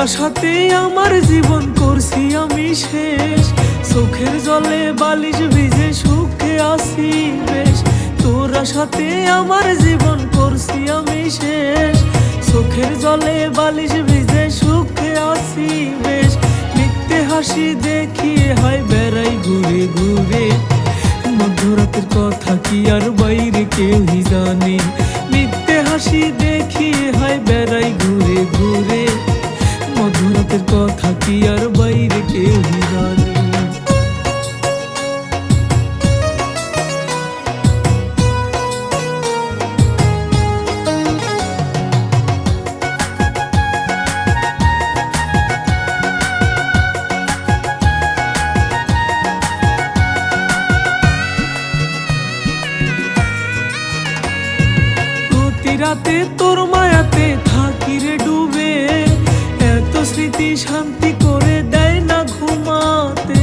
আশাতে আমার জীবন করছি আমি শেষ, চোখের জলে বালিশ ভিজে সুখে আছি বেশ। তোর আশাতে আমার জীবন করছি আমি শেষ, চোখের জলে বালিশ ভিজে সুখে আছি বেশ। মিথ্যে হাসি দেখিয়ে হয় বেড়াই ঘুরে ঘুরে, মধ্যরাতের কথা কি আর বাইরে কেউই জানে। মিথ্যে হাসি দেখিয়ে হয় বেড়াই ঘুরে ঘুরে, মধ্যরাতের কথা কি আর বাইরে কেউই জানে। রাতে তোর মায়াতে থাকি রে ডুবে, এত স্মৃতি শান্তি করে দেয় না ঘুমাতে।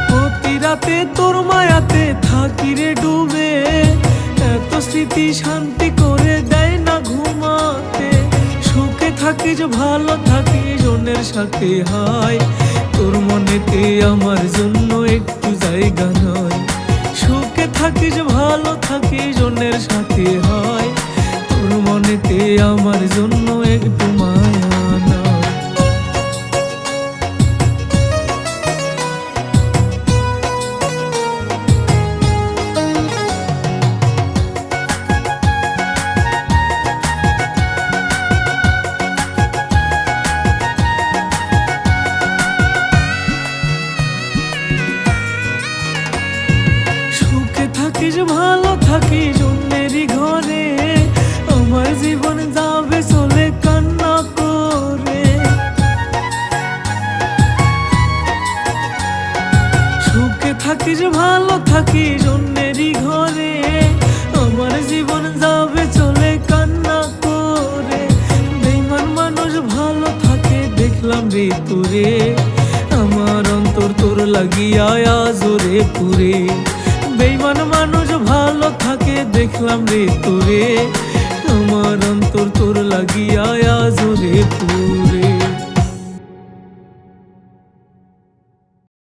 প্রতি রাতে তোর মায়াতে থাকি রে ডুবে, এত স্মৃতি শান্তি করে দেয় না ঘুমাতে। সুখে থাকিস ভালো থাকিস অন্যের সাথে হয়, তোর মনেতে আমার জন্য একটু জায়গা নয়। সুখে থাকিস ভালো থাকিস অন্যের সাথে হয়, তোর মনেতে আমার জন্য একটু মায়া নয়। থাকিস ভালো থাকিস অন্যেরই ঘরে, আমার জীবন যাবে চলে কান্না করে। সুখে থাকিস ভালো থাকিস অন্যেরই ঘরে, আমার জীবন যাবে চলে কান্না করে। বেঈমান মানুষ ভালো থাকে দেখলাম রে তোরে, আমার অন্তর তোর লাগিয়া আজরে পুরে। বেঈমান মানুষ ভালো থাকে দেখলাম রে তোরে, আমার অন্তর তোর লাগিয়া আজরে পুরে।